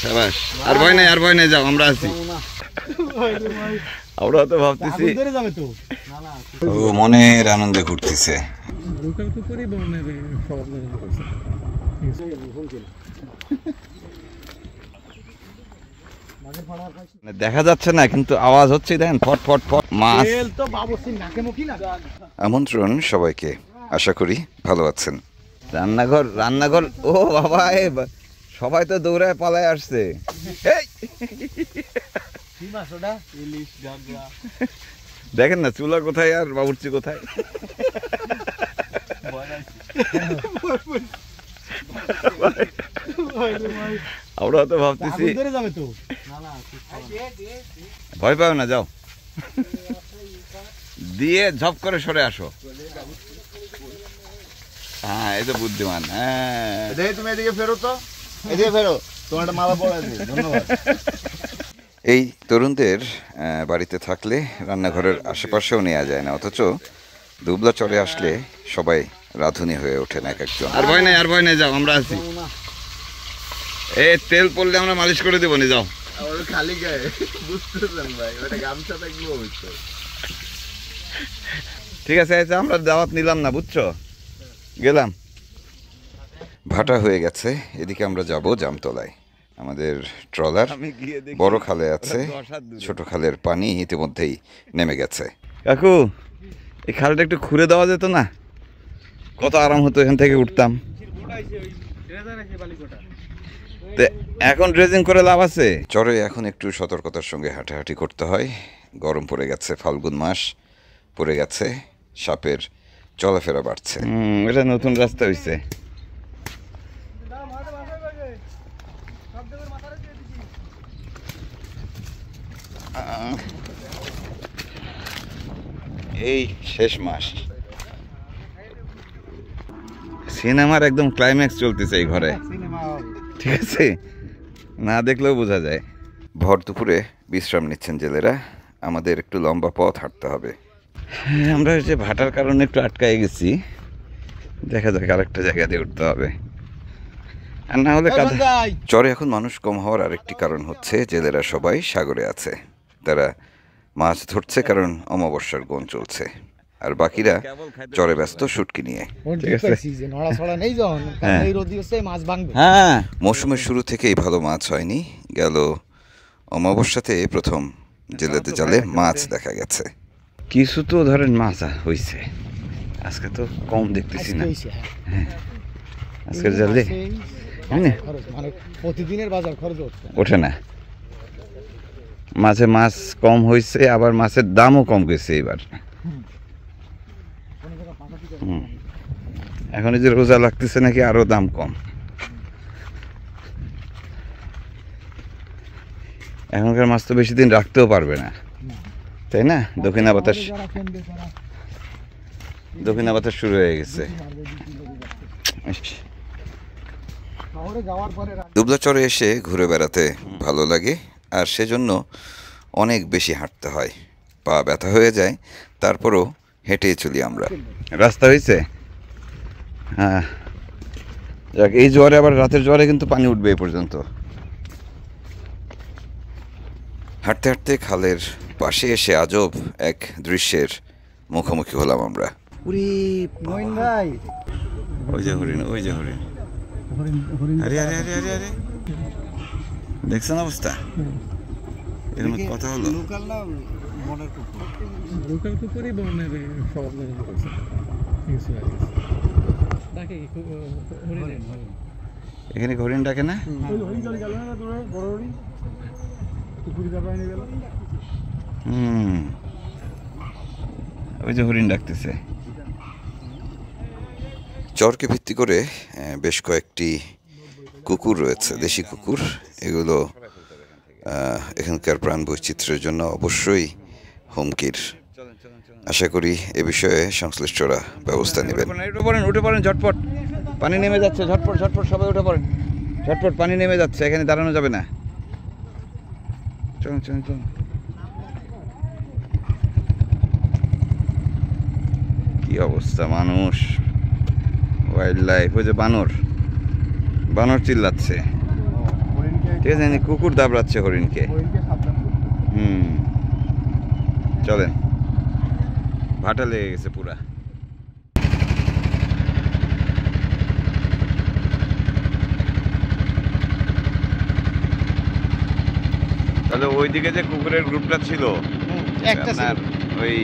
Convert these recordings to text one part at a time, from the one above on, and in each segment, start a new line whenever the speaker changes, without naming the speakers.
শাবাশ, আর ভয় নাই, আর ভয় নাই, যাও আমরা আছি। আমরা তো ভাবতেছি ও মনের আনন্দে ঘুরতেছে। দেখা যাচ্ছে না কিন্তু আওয়াজ হচ্ছে, দেখেন ফট ফট ফট। মাছ আমন্ত্রণ সবাইকে, আশা করি ভালো আছেন। রান্নাঘর রান্নাঘর, ও বাবা, সবাই তো দৌড়ায় পালায় আসছে। দেখেন না চুলা কোথায় আর বাবুর্চি কোথায়। আমরা তো ভাবতেছি ভয় পাও না, যাও দিয়ে ঝপ করে সরে আসো। হ্যাঁ, এই তো বুদ্ধিমান। হ্যাঁ, তুমি এদিকে ফেরো তো, এদিকে ফেরো, তোমার মালা পড়া আছে। ধন্যবাদ। এই তরুণদের বাড়িতে থাকলে রান্নাঘরের আশেপাশেও নেওয়া যায় না, অথচ দুবলা চরে আসলে সবাই রাঁধুনি হয়ে ওঠেন এক একজন। আর ভয় নাই, আর ভয় নাই, যাও আমরা আছি। তেল পড়লে আমরা মালিশ করে দেবো নি, যাও। খালি গায়ে বুঝতেছেন ভাই, ওটা গামছা থাকলেও হইতো। ঠিক আছে, আমরা দাওয়াত নিলাম না, বুঝছো, গেলাম। ভাটা হয়ে গেছে, এদিকে আমরা যাব জামতলায়। আমাদের ট্রলার বড় খালে আছে, ছোট খালের পানি ইতিমধ্যেই নেমে গেছে। কাকু, এই খালটা একটু খুঁড়ে দেওয়া যেত না? কত আরাম হতো, এখান থেকে উঠতাম। এখন ড্রেজিং করে লাভ আছে? চরে এখন একটু সতর্কতার সঙ্গে হাঁটাহাঁটি করতে হয়। গরম পড়ে গেছে, ফাল্গুন মাস পড়ে গেছে, সাপের চলাফেরা বাড়ছে। এটা নতুন রাস্তা হয়েছে। এই শেষ মাস, সিনেমার একদম ক্লাইম্যাক্স চলতেছে এই ঘরে, ঠিক আছে, না দেখলেও বোঝা যায়। ভর দুপুরে বিশ্রাম নিচ্ছেন জেলেরা, আমাদের একটু লম্বা পথ হাঁটতে হবে। হ্যাঁ, আমরা যে ভাটার কারণে একটু আটকায় গেছি, দেখা যাক আরেকটা জায়গা দিয়ে উঠতে হবে, আর না হলে চরে এখন মানুষ কম হওয়ার আরেকটি কারণ হচ্ছে জেলেরা সবাই সাগরে আছে। তারা মাছ ধরছে কারণ অমাবস্যার গণ চলছে, আর বাকিরা চরে ব্যস্ত শুটকি নিয়ে। মৌসুমের শুরু থেকেই ভালো মাছ হয়নি, গেল অমাবস্যাতে প্রথম জেলেদের জালে মাছ দেখা গেছে। কিছু তো ধরেন মাছ হয়েছে, আজকে তো কম দেখতেছি না। হ্যাঁ, আজকের জালে
প্রতিদিনের বাজার খরচ
ওঠে না, মাছে মাছ কম হয়েছে, আবার মাছের দামও কম গেছে এবার। এখন এই যে রোজা লাগতেছে নাকি আরো দাম কম। এখনকার মাছ তো বেশি দিন রাখতেও পারবে না, তাই না? দক্ষিণা বাতাস শুরু হয়ে গেছে। দুবলা চরে এসে ঘুরে বেড়াতে ভালো লাগে, আর সেজন্য অনেক বেশি হাঁটতে হয়, পা ব্যথা হয়ে যায়, তারপরও হেঁটেই চলি আমরা। রাস্তা হয়েছে, হ্যাঁ, যাক, এই জোয়ারে আবার রাতের জোয়ারে কিন্তু পানি উঠবে এই পর্যন্ত। হাঁটতে হাঁটতে খালের পাশে এসে আজব এক দৃশ্যের মুখোমুখি হলাম আমরা। ওই যে হরিণ, ওই যে হরিণ, আরে আরে আরে আরে আরে, দেখছেন অবস্থা? এর মধ্যে কথা হলো এখানে হরিণ ডাকে না? ওই যে হরিণ ডাকতেছে। চরকে ভিত্তি করে বেশ কয়েকটি কুকুর রয়েছে, দেশি কুকুর। এগুলো এখানকার প্রাণ বৈচিত্র্যের জন্য অবশ্যই হুমকির। আশা করি এ বিষয়ে সংশ্লিষ্টরা ব্যবস্থা নেবেন। উঠে পড়েন ঝটপট, পানি নেমে যাচ্ছে, ঝটপট ঝটপট সবাই উঠে পড়েন, ঝটপট পানি নেমে যাচ্ছে, এখানে দাঁড়ানো যাবে না। চলুন চলুন চলুন। কি অবস্থা, মানুষ, ওয়াইল্ড লাইফ। ওই যে বানর, বানর চিল্লাচ্ছে। ঠিক আছে, কুকুর দাবড়াচ্ছে হরিণকে। চলেন, ভাটা লেগে গেছে পুরা। তাহলে ওইদিকে যে কুকুরের গ্রুপটা ছিল আপনার ওই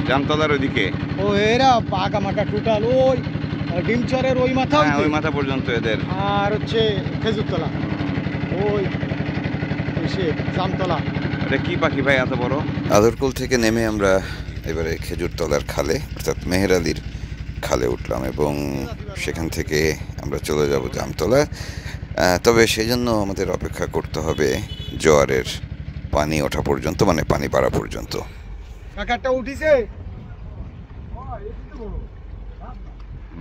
জামতলার ওইদিকে,
ও এরা আগামাটা টোটাল ওই ডিমচরের ওই মাথা,
ওই মাথা পর্যন্ত এদের,
আর হচ্ছে খেজুরতলা ওই সে জামতলা।
এটা কি পাখি ভাই এত বড়? আদরকুল থেকে নেমে আমরা এবারে খেজুরতলার খালে অর্থাৎ মেহের আলীর খালে উঠলাম এবং সেখান থেকে আমরা চলে যাব জামতলা। তবে সেই জন্য আমাদের অপেক্ষা করতে হবে জোয়ারের পানি ওঠা পর্যন্ত, মানে পানি বাড়া পর্যন্ত।
কাকারটা উঠিছে,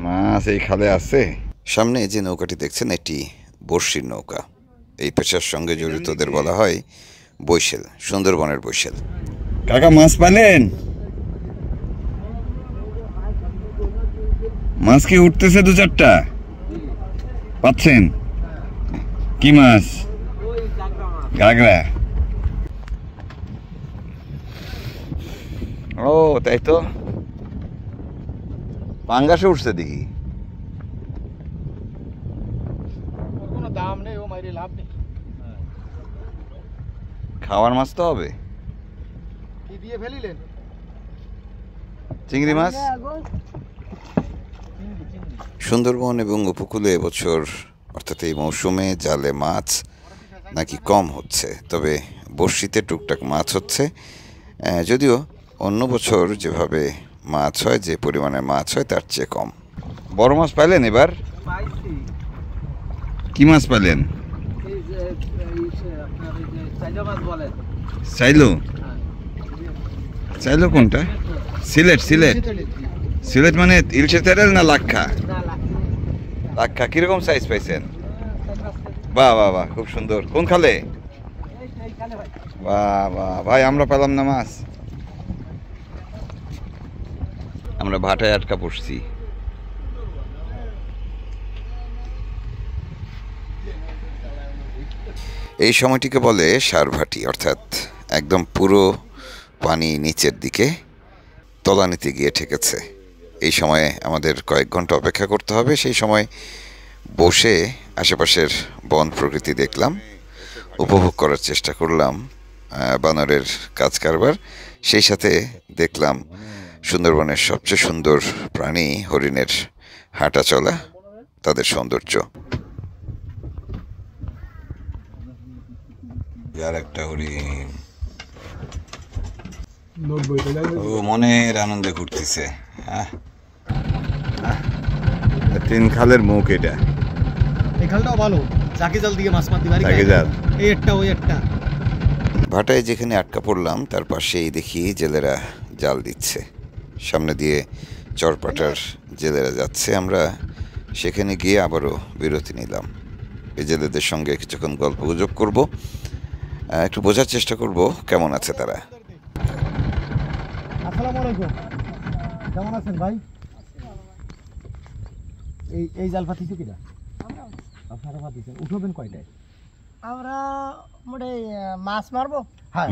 মাছ এই খালে আছে। সামনে যে নৌকাটি দেখছেন এটি বর্ষির নৌকা। এই পেশার সঙ্গে জড়িতদের বলা হয় বৈশেল, সুন্দরবনের বৈশেল। কাকা মাছ পালেন? মাছ কি উঠতেছে দু চারটা পাচ্ছেন? কি মাছ? গাগরা। ও তাই তো, পাঙ্গাসে উঠছে দেখি।
কোনো দাম নেই, ও মাইরে লাভ নেই।
খাওয়ার মাছ তো হবে।
কি দিয়ে ফেলিলেন?
চিংড়ি মাছ। সুন্দরবন এবং উপকূলে এবছর অর্থাৎ এই মৌসুমে জালে মাছ নাকি কম হচ্ছে, তবে বর্ষিতে টুকটাক মাছ হচ্ছে। যদিও অন্য বছর যেভাবে মাছ হয়, যে পরিমাণে মাছ হয় তার চেয়ে কম। বড় মাছ পাইলেন এবার? কি মাছ পাইলেন? চাইলো? চাইলো কোনটা? সিলেট? সিলেট সিলেট মানে ইলশে তেরেল না লাক্ষা? লাক্ষা। কিরকম সাইজ পাইছেন? বাহ বাহ বাহ, খুব সুন্দর। কোন খালে? বাহ বাহ ভাই, আমরা পেলাম না মাছ। আমরা ভাটায় আটকা পড়ছি। এই সময়টিকে বলে সারভাটি, অর্থাৎ একদম পুরো পানি নিচের দিকে তলানিতে গিয়ে ঠেকেছে। এই সময়ে আমাদের কয়েক ঘন্টা অপেক্ষা করতে হবে। সেই সময় বসে আশেপাশের বন প্রকৃতি দেখলাম, উপভোগ করার চেষ্টা করলাম বানরের কাজ কারবার। সেই সাথে দেখলাম সুন্দরবনের সবচেয়ে সুন্দর প্রাণী হরিণের হাঁটা চলা, তাদের সৌন্দর্য। আর একটা হরিণ ও মনের আনন্দে ঘুরতেছে। তিন খালের মুখ এটা।
এই খালটাও ভালো, জাকি জাল দিয়ে মাছ মারতে পারি।
জাকি জাল,
এই একটা ওই একটা।
ভাটায় যেখানে আটকা পড়লাম তার পাশেই দেখি জেলেরা জাল দিচ্ছে। সামনে দিয়ে চরপাটার জেলেরা যাচ্ছে। আমরা সেখানে গিয়ে আবারও বিরতি নিলাম। এই জেলেদের সঙ্গে কিছুক্ষণ গল্প গুজব করবো, একটু বোঝার চেষ্টা করব কেমন আছে তারা।
আসসালামু আলাইকুম, কেমন আছেন ভাই? এই জাল পাতিছে কিনা? আপনারা পাতিছেন। উঠবেন কয়টায়?
আমরা মোটে মাছ মারবো।
হ্যাঁ,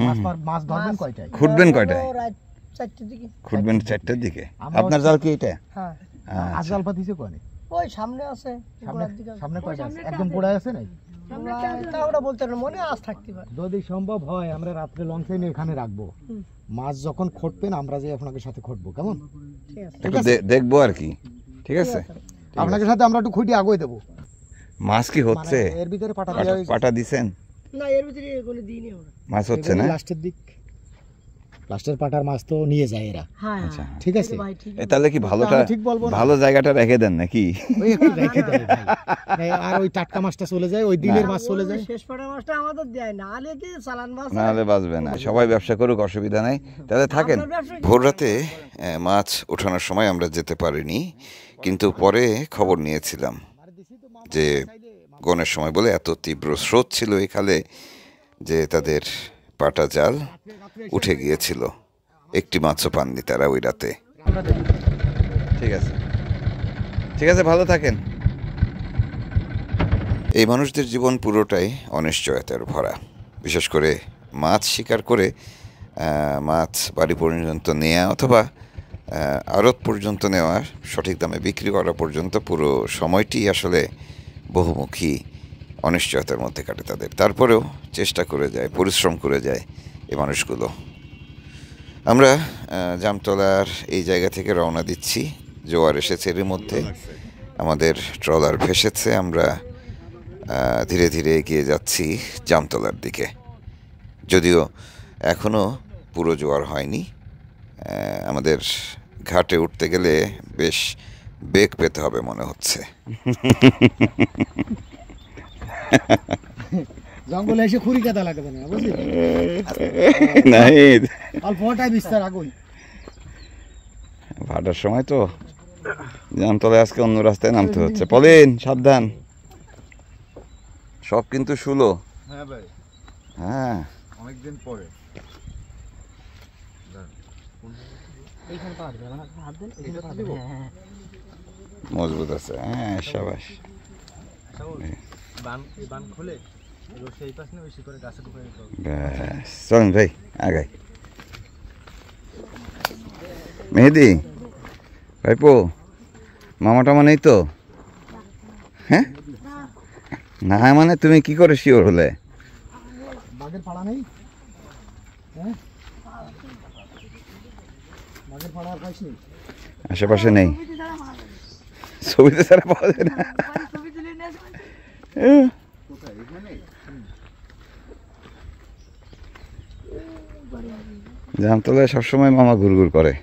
মাছ ধরবেন কয়টায়?
খুঁটবেন কয়টায়?
রাত 4টার দিকে।
খুঁটবেন 4টার দিকে। আপনার জাল কি এটা?
হ্যাঁ।
আজ জাল পাতিছে কোনে?
ওই সামনে আছে, গোড়ার দিকে।
সামনে কয়টা আছে? একদম গোড়ায় আছে নাই?
তা ওটা বলতে না, মনে আজ থাকতে পারে।
যদি সম্ভব হয় আমরা রাত্রে লঞ্চে নিয়ে এখানে রাখবো। মাছ যখন খুঁটবেন আমরা যে আপনাদের সাথে খুঁটবো, কেমন?
ঠিক আছে,
দেখবো আর কি। ঠিক আছে,
আপনাদের সাথে আমরা একটু খুঁটি আগুয়ে দেবো।
মাছ কি হচ্ছে?
এর ভিতরে
পাটা দিছেন?
না, এর ভিতরে এগুলো দিইনি আমরা।
মাছ হচ্ছে না?
লাস্টের দিক, লাস্টের পাটার মাছ তো নিয়ে যায় এরা।
হ্যাঁ
আচ্ছা,
ঠিক আছে।
তাহলে কি ভালোটা, ভালো জায়গাটা রেখে দেন নাকি?
ওই একটু রেখে দেয় ভাই, আর ওই টাটকা মাছটা চলে যায়, ওই দিনের মাছ চলে যায়।
শেষ পাটার মাছটা আমাদের দেয় না, আলে কি চালান মাছ।
না হলে বাঁচবে না। সবাই ব্যবসা করুক, অসুবিধা নাই, তাহলে থাকেন। ভোর রাতে মাছ ওঠানোর সময় আমরা যেতে পারিনি, কিন্তু পরে খবর নিয়েছিলাম যে গনের সময় বলে এত তীব্র স্রোত ছিল এই খালে যে তাদের পাটা জাল উঠে গিয়েছিল। একটি মাছও পাননি তারা ওই রাতে। ঠিক আছে, ঠিক আছে, ভালো থাকেন। এই মানুষদের জীবন পুরোটাই অনিশ্চয়তার ভরা। বিশেষ করে মাছ শিকার করে মাছ বাড়ি পর্যন্ত নেওয়া অথবা আড়ত পর্যন্ত নেওয়া, সঠিক দামে বিক্রি করা পর্যন্ত পুরো সময়টি আসলে বহুমুখী অনিশ্চয়তার মধ্যে কাটে তাদের। তারপরেও চেষ্টা করে যায়, পরিশ্রম করে যায় এই মানুষগুলো। আমরা জামতলার এই জায়গা থেকে রওনা দিচ্ছি। জোয়ার এসেছে, এর মধ্যে আমাদের ট্রলার ভেসেছে। আমরা ধীরে ধীরে এগিয়ে যাচ্ছি জামতলার দিকে। যদিও এখনও পুরো জোয়ার হয়নি। আমাদের ঘাটে উঠতে গেলে বেশ বেগ পেতে হবে মনে হচ্ছে।
জঙ্গলে এসে খুরি কাটা লাগবে না, বুঝলি? অল্পটাই বিস্তার আগুন
ভাটার সময় তো জামতলায় আজকে অন্য রাস্তায় নামতে হচ্ছে। পলিন সাবধান, সব কিন্তু শুলো।
হ্যাঁ ভাই,
হ্যাঁ
অনেকদিন পরে।
মজবুত আছে, হ্যাঁ সাবাস। চলেন ভাই আগাই। মেহেদি ভাইপো, মামা টামা নেই তো? হ্যাঁ না, মানে তুমি কি করে শিওর হলে?
বাঘের পাড়া নেই? হ্যাঁ, বাঘের পাড়া আর পাইছি?
আশেপাশে নেই, ছবিতে ছাড়া পাওয়া যায় না। জামতলায় সবসময় মামা ঘুরঘুর করে।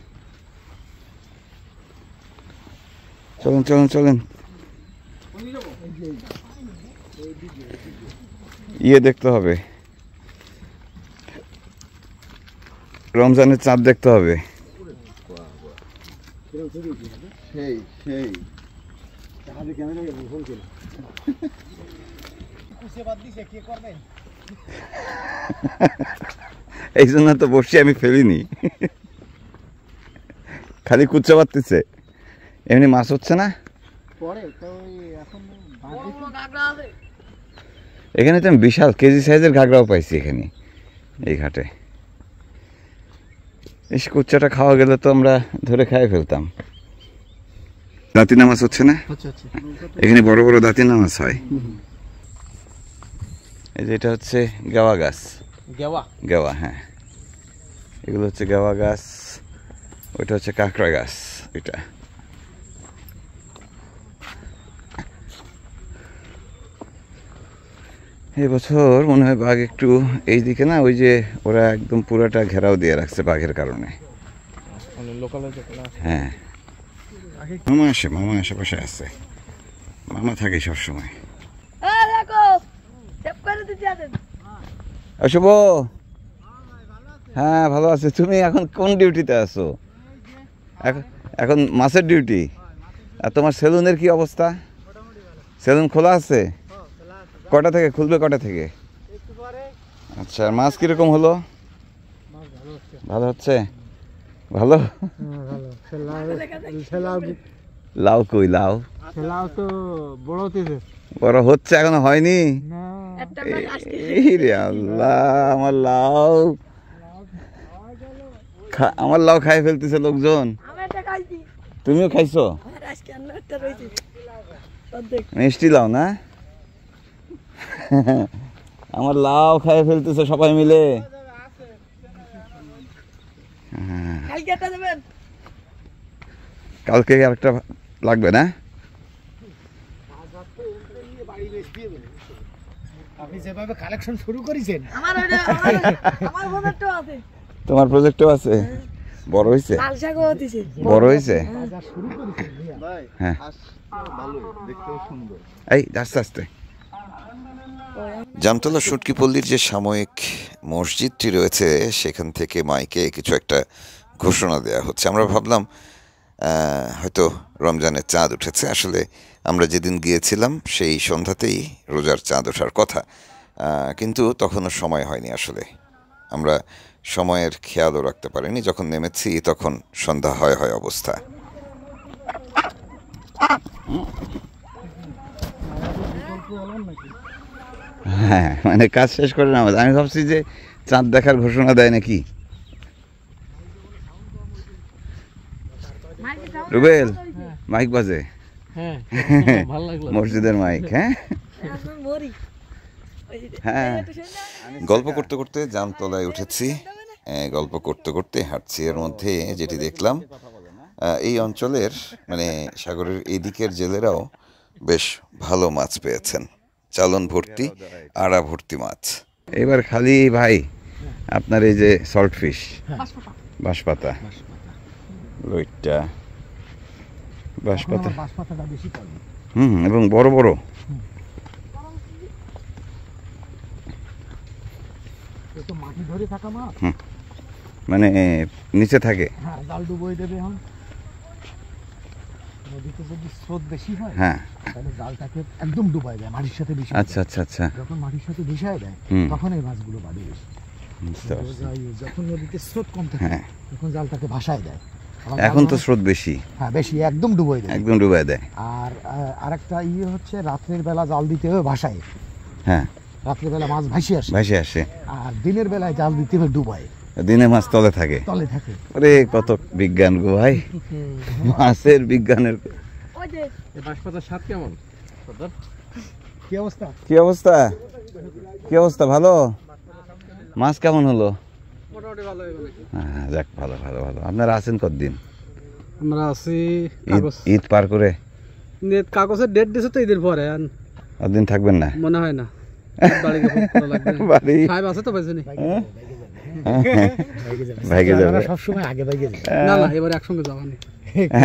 চলেন চলেন চলেন, ইয়ে দেখতে হবে, রমজানের চাঁদ দেখতে হবে। এই জন্য তো বসছি, আমি ফেলিনি, খালি কুচ্চা পাততেছে। এমনি মাছ হচ্ছে না এখানে। তো আমি বিশাল কেজি সাইজের ঘাগরাও পাইছি এখানে এই ঘাটে। এই কুচ্চাটা খাওয়া গেলে তো আমরা ধরে খাই ফেলতাম। দাঁতিনা মাছ হচ্ছে না এখানে, বড় বড় দাঁতিনা মাছ হয়। এই যে এটা হচ্ছে গেওয়া গাছ, গেওয়া, হ্যাঁ এগুলো হচ্ছে গেওয়া গাছ। ওইটা হচ্ছে কাঁকড়া গাছ। এটা এই বছর মনে হয় বাঘ একটু এই দিকে না, ওই যে ওরা একদম পুরাটা ঘেরাও দিয়ে রাখছে বাঘের কারণে। হ্যাঁ মামা আসে, মামা আশেপাশে আছে, মামা থাকে সবসময়। শুভ, হ্যাঁ ভালো আছে। তুমি এখন কোন ডিউটিতে আছো? এখন মাছের ডিউটি। আর তোমার সেলুনের কি অবস্থা? সেলুন খোলা আছে? কটা থেকে খুলবে, কটা থেকে? আচ্ছা, মাছ কিরকম হলো? ভালো হচ্ছে, ভালো। লাউ কই? লাউ বড় হচ্ছে, এখনো হয়নি। রে আল্লাহ, আমার লাউ, আমার লাউ খাই ফেলতেছে লোকজন। তুমিও খাইছো? মিষ্টি লাউ না? আমার লাউ খাই ফেলতেছে সবাই মিলে। কালকে আরেকটা লাগবে না?
আপনি যেভাবে কালেকশন শুরু করেছেন,
তোমার প্রজেক্টও আছে? বড় হয়েছে? বড় হয়েছে? হ্যাঁ, এই আস্তে আস্তে। জামতলা সুটকিপল্লির যে সাময়িক মসজিদটি রয়েছে, সেখান থেকে মাইকে কিছু একটা ঘোষণা দেওয়া হচ্ছে। আমরা ভাবলাম হয়তো রমজানের চাঁদ উঠেছে। আসলে আমরা যেদিন গিয়েছিলাম সেই সন্ধ্যাতেই রোজার চাঁদ ওঠার কথা, কিন্তু তখনও সময় হয়নি। আসলে আমরা সময়ের খেয়ালও রাখতে পারিনি। যখন নেমেছি তখন সন্ধ্যা হয় অবস্থা। হ্যাঁ মানে কাজ শেষ করে নামাজ। আমি ভাবছি যে চাঁদ দেখার ঘোষণা দেয় নাকি। রুবেল মাইক বাজে, মসজিদের মাইক। হ্যাঁ হ্যাঁ, গল্প করতে করতে জামতলায় উঠেছি। গল্প করতে করতে হাঁটছি, এর মধ্যে যেটি দেখলাম এই অঞ্চলের মানে সাগরের এই দিকের জেলেরাও বেশ ভালো মাছ পেয়েছেন, চালন ভর্তি আড়া ভর্তি মাছ। এবার খালি ভাই আপনার এই যে সল্ট ফিশ, বাঁশপাতা, লইট্টা, বাঁশপাতা,
বাঁশপাতাটা বেশি পাবে।
এবং বড় বড়।
তো মাটি ধরে থাকা মাছ,
মানে নিচে থাকে।
হ্যাঁ জাল ডুবোই দেবে। এখন নদীতে যদি স্রোত বেশি হয়
হ্যাঁ
তাহলে জালটাকে একদম ডুবাই দেয় মাটির সাথে বেশি।
আচ্ছা আচ্ছা আচ্ছা,
যখন মাটির সাথে মিশায় দেয় তখন এই মাছগুলো বাঁধে বেশি। যখন নদীতে স্রোত কম থাকে তখন জালটাকে ভাসায় দেয়।
এখন তো স্রোত বেশি,
হ্যাঁ বেশি, একদম ডুবাই দেয়,
একদম ডুবাই দেয়।
আর আরেকটা হচ্ছে রাত্রের বেলা জাল দিতে হবে ভাসায়।
হ্যাঁ
রাত্রের বেলা মাছ ভাসিয়ে আসে,
ভাসে আসে।
আর দিনের বেলায় জাল দিতে হবে ডুবায়,
দিনে মাছ তলে থাকে।
তলে থাকে।
আরে কত বিজ্ঞান গো ভাই, মাছের বিজ্ঞানের।
বাঁশপাতার স্বাদ কেমন?
কি অবস্থা?
কি অবস্থা? কি অবস্থা? ভালো? মাছ কেমন হলো?
মোটামুটি ভালো।
হ্যাঁ যাক, ভালো ভালো ভালো। আপনারা আছেন কতদিন?
আমরা আছি
ঈদ পার করে।
কাগজের ডেট দিছে তো ঈদের পরে,
কতদিন থাকবেন না
মনে হয় না।
বাড়ি
সাহেব আছে তো পাইছেনি?
ভাইকে যাবে
সবসময় আগে ভাইকে যাবে।
না না, এবার একসঙ্গে যাবানি।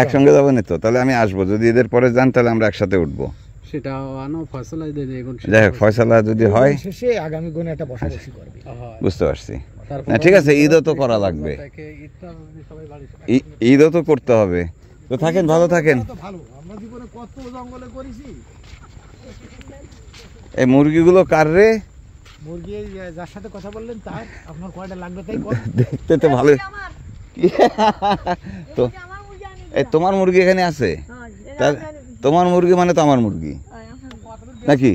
একসঙ্গে যাবেন তো? তাহলে আমি আসবো, যদি ঈদের পরে যান তাহলে আমরা একসাথে উঠবো।
সেটা আনো ফয়সালা দেন।
যাই হোক, ফয়সালা যদি হয়
শেষে আগামী কোনে একটা বসাবসি করবে।
বুঝতে পারছি। না ঠিক আছে, ঈদও তো করা লাগবে, ঈদও তো করতে হবে। তো থাকেন, ভালো থাকেন।
ভালো, আমরা জীবনে কত জঙ্গলে করেছি।
এই মুরগিগুলো কার রে?
মুরগি যার সাথে কথা বললেন তার। আপনার কয়টা লাগবে তাই
দেখতে তো ভালো। তো এই তোমার মুরগি এখানে আছে? তোমার মুরগি মানে তো আমার মুরগি নাকি?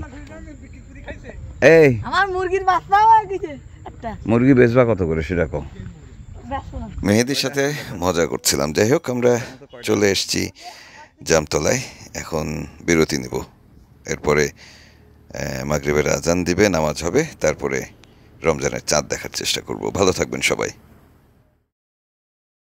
এই
আমার মুরগির বাচ্চা হয়ে গেছে একটা।
মুরগি বেচবা কত করে সেটা কও। মেহেদির সাথে মজা করছিলাম। যাই হোক, আমরা চলে এসেছি জামতলায়, এখন বিরতি নিব। এরপরে মাগরিবের আজান দিবে, নামাজ হবে, তারপরে রমজানের চাঁদ দেখার চেষ্টা করব। ভালো থাকবেন সবাই।